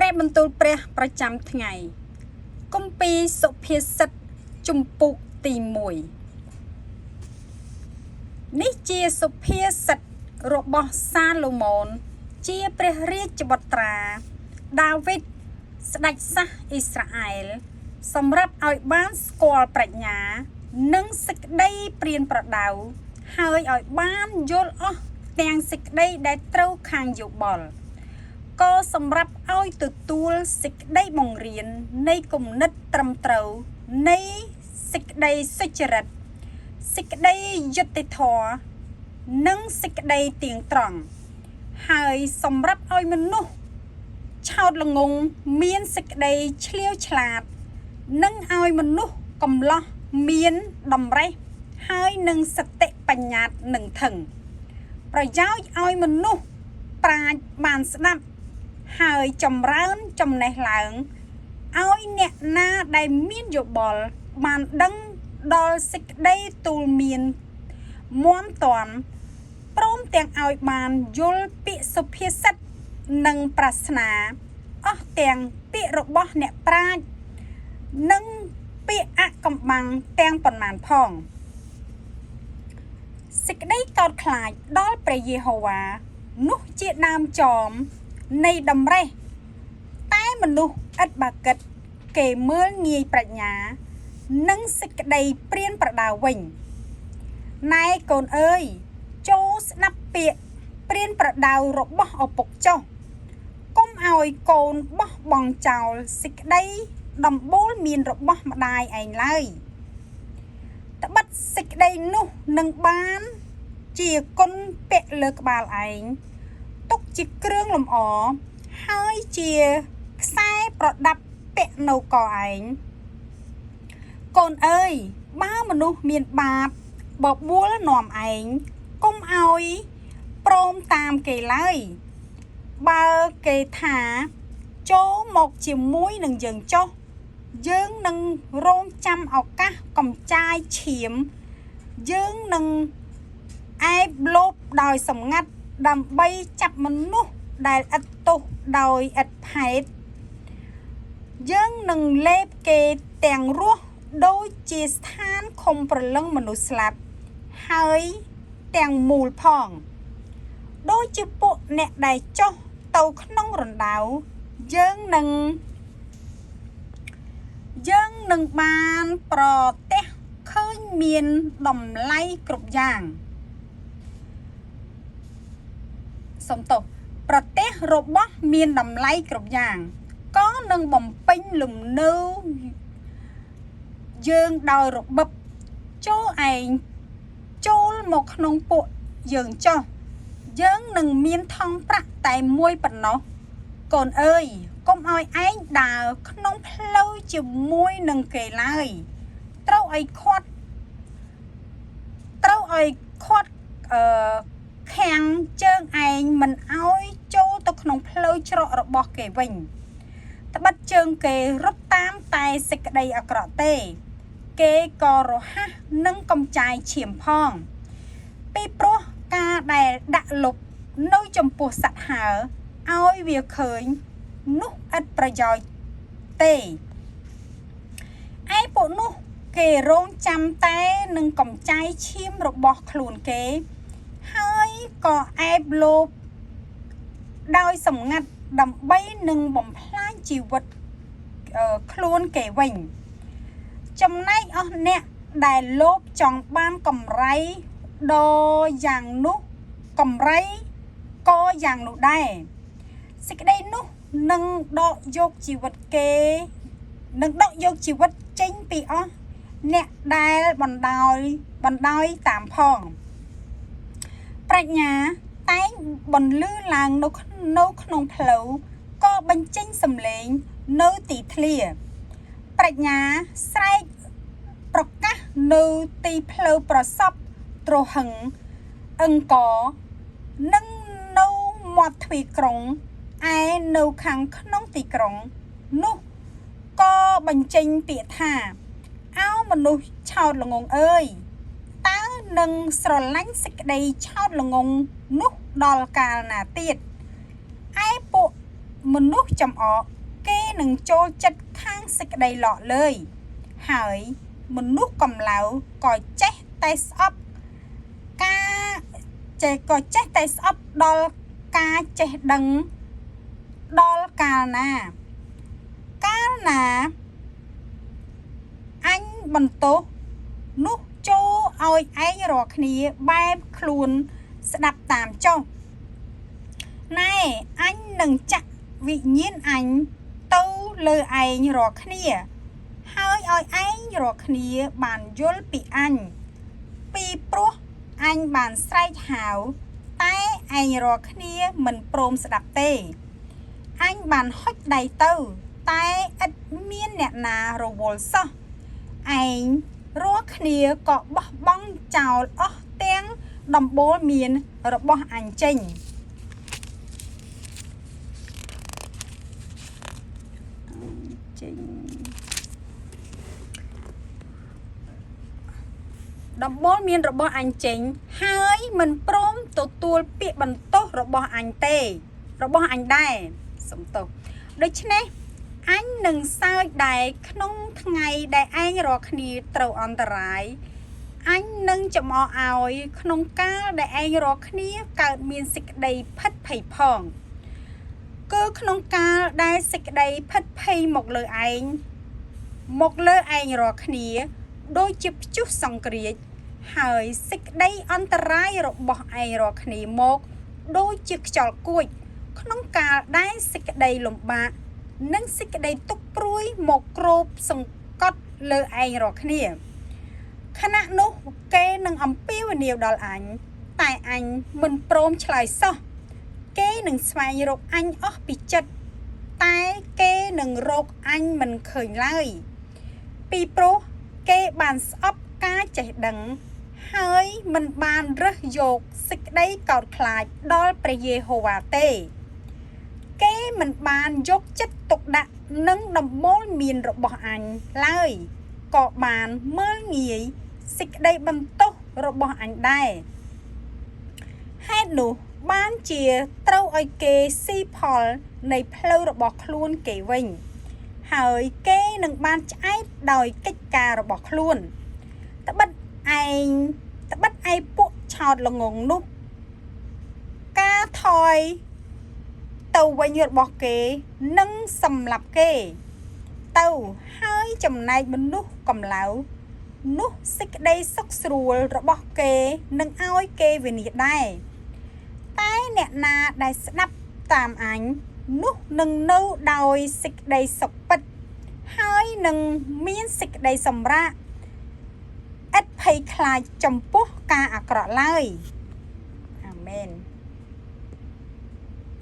ព្រះបន្ទូលព្រះប្រចាំថ្ងៃគម្ពីរសុភាសិតជំពូកទី1នេះជាសុភាសិតរបស់សាឡូមោនជាព្រះរាជបុត្រាដាវីតស្ដេចសាសអ៊ីស្រាអែលសម្រាប់ឲ្យបានស្គាល់ប្រាជ្ញានិងសេចក្តីព្រានប្រដៅហើយឲ្យបានយល់អស់ទាំងសេចក្តីដែលត្រូវខាងយោបល់ក៏សម្រាប់ឲ្យទទួលសេចក្តីបង្រៀននៃគំនិតត្រឹមត្រូវនៃសេចក្តីសុចរិតសេចក្តីយុត្តិធម៌និងសេចក្តីទៀងត្រង់ហើយសម្រាប់ឲ្យមនុស្សឆោតល្ងង់មានសេចក្តីឆ្លៀវឆ្លាតនិងឲ្យមនុស្សកំឡោះមានតម្រេះហើយនឹងសតិបញ្ញត្តិនឹងថឹងប្រយោជន៍ឲ្យមនុស្សប្រាជ្ញបានស្ដាប់ហើយចម្រើនចំណេះឡើងឲ្យអ្នកណាដែលមានយោបល់បានដឹងដល់សេចក្តីទូលមានមាំទាំព្រមទាំងឲ្យបានយល់ពាក្យសុភាសិតនិងប្រាថ្នាអស់ទាំងពាក្យរបស់អ្នកប្រាជ្ញនិងពាក្យអកំបាំងទាំងប៉ុន្មានផងសេចក្តីកោតខ្លាចដល់ព្រះយេហូវ៉ានោះជាដើមចមនៃតម្រេះតែមនុស្សឥតបាកិតគេមើលងាយប្រាជ្ញានិងសេចក្តីព្រានប្រដៅវិញណែកូនអើយចូលស្ដាប់ពាក្យព្រានប្រដៅរបស់ឪពុកចុះកុំឲ្យកូនបោះបង់ចោលសេចក្តីដំបូលមានរបស់ម្ដាយឯងឡើយត្បិតសេចក្តីនោះនឹងបានជាគុណពាក់លើក្បាលឯងទុកជាគ្រឿងលម្អហើយជាខ្សែប្រដាប់ពាក់នៅកឯងកូនអើយបើមនុស្សមានបាបបបួលនាំឯងកុំឲ្យព្រមតាមគេឡើយបើគេថាចូលមកជាមួយនឹងយើងចុះយើងនឹងរងចាំឱកាសកំចាយឈាមយើងនឹងអែបលោបដោយសម្ងាត់ដើម្បីចាប់មនុស្សដែលឥតទោសដោយឥតផេតយើងនឹងលេបគេទាំងរស់ដូចជាស្ថានឃុំព្រលឹងមនុស្សស្លាប់ហើយទាំងមូលផងដូចជាពួកអ្នកដែលចុះទៅក្នុងរណ្ដៅយើងនឹងបានប្រទះឃើញមានតម្លៃគ្រប់យ៉ាងសំទោសប្រទេសរបស់មានតម្លៃគ្រប់យ៉ាងក៏នឹងបំពេញលំនៅយើងដោយរបបចូលឯងចូលមកក្នុងពួកយើងចុះយើងនឹងមានថង់ប្រាក់តែមួយប៉ុណ្ណោះកូនអើយកុំឲ្យឯងដើរក្នុងផ្លូវជាមួយនឹងគេឡើយត្រូវឲ្យខាត់ខាំងជើងឯងមិនឲ្យចូលទៅក្នុងផ្លូវច្រករបស់គេវិញត្បិតជើងគេរត់តាមតែសេចក្តីអាក្រក់ទេគេក៏រហ័សនឹងកំចាយឈាមផងពីព្រោះការដែលដាក់លុបនៅចំពោះសត្វហើរឲ្យវាឃើញនោះឥតប្រយោជន៍ទេឯពួកនោះគេរងចាំតែនឹងកំចាយឈាមរបស់ខ្លួនគេហើយក៏អែបលោបដោយសម្ងាត់ដើម្បីនឹងបំផ្លាញជីវិតខ្លួនគេវិញចំណែកអស់អ្នកដែលលោភចង់បានកម្រៃដ៏យ៉ាងនោះកម្រៃក៏យ៉ាងនោះដែរសេចក្តីនោះនឹងដកយកជីវិតចេញពីអស់អ្នកដែលបណ្ដោយតាមផងប្រាជ្ញាតែងបន្លឺឡើងនៅក្នុងផ្លូវក៏បញ្ចេញសំឡេងនៅទីធ្លាប្រាជ្ញាស្រែកប្រកាសនៅទីផ្លូវប្រសពទ្រហឹងអង្គរនិងនៅមាត់ទ្វារក្រុងឯនៅខាងក្នុងទីក្រុងនោះក៏បញ្ចេញពាក្យថាអោមនុស្សឆោតល្ងង់អើយតើនឹងស្រឡាញ់សេចក្តីឆោតល្ងង់នោះដល់កាលណាទៀតឯពួកមនុស្សចំអក គេនឹងចូលចិត្តខាងសេចក្តីល្អលើយហើយមនុស្សកំឡៅក៏ចេះតែស្អប់ក៏ចេះតែស្អប់ដល់ការចេះដឹងដល់កាលណាអញបន្ទោសនោះចូលឲ្យឯងរាល់គ្នាបែបខ្លួនស្ដាប់តាមចុះណែអញនឹងចាក់វិញ្ញាណអញទៅលើឯងរាល់គ្នាហើយឲ្យឯងរាល់គ្នាបានយល់ពីអញពីព្រោះអញបានស្រែកហៅតែឯងរាល់គ្នាមិនព្រមស្ដាប់ទេអញបានហុចដៃទៅតែឥតមានអ្នកណារវល់សោះឯងរាល់គ្នាក៏បោះបង់ចោលអស់ទាំងដំបូលមានរបស់អញចេញដំបូលមានរបស់អញចេញហើយមិនព្រមទទួលពាក្យបន្ទោសរបស់អញទេរបស់អញដែរសំទោសដូច្នេះអញនឹងសើចដែរក្នុងថ្ងៃដែលឯងរាល់គ្នាត្រូវអន្តរាយអញនឹងចំអកឲ្យក្នុងកាលដែលឯងរាល់គ្នាកើតមានសេចក្តីផិតភ័យផងគឺក្នុងកាលដែលសេចក្តីផិតភ័យមកលើឯងរាល់គ្នាដូចជាព្យុះសង្គ្រាចហើយសេចក្តីអន្តរាយរបស់ឯងរាល់គ្នាមកដូចជាខ្យល់គួចក្នុងកាលដែលសេចក្តីលំបាកនិងសេចក្តីទុក្ខព្រួយមកគ្របសង្កត់លើឯងរាល់គ្នាខណៈនោះគេនឹងអំពាវនាវដល់អញតែអញមិនព្រមឆ្លើយសោះគេនឹងស្វែងរកអញអស់ពីចិត្តតែគេនឹងរកអញមិនឃើញឡើយពីព្រោះគេបានស្អប់ការចេះដឹងហើយមិនបានរើសយកសេចក្តីកោតខ្លាចដល់ព្រះយេហូវ៉ាទេគេមិនបានយកចិត្តទុកដាក់នឹងដំបូលមានរបស់អញឡើយក៏បានមើលងាយសេចក្តីបន្ទោសរបស់អញដែរហេតុនោះបានជាត្រូវឲ្យគេស៊ីផលនៃផ្លូវរបស់ខ្លួនគេវិញហើយគេនឹងបានឆ្អែតដោយកិច្ចការរបស់ខ្លួនត្បិតឯពួកឆោតល្ងងនោះការថយទៅវិញរបស់គេនឹងសម្លាប់គេទៅហើយចំណែកមនុស្សកំឡៅនោះសេចក្តីសុខស្រួលរបស់គេនឹងឲ្យគេវិនាសដែរតែអ្នកណាដែលស្ដាប់តាមអញនោះនឹងនៅដោយសេចក្តីសុខពិតហើយនឹងមានសេចក្តីសម្រាកឥតភ័យខ្លាចចំពោះការអាក្រក់ឡើយអាមែន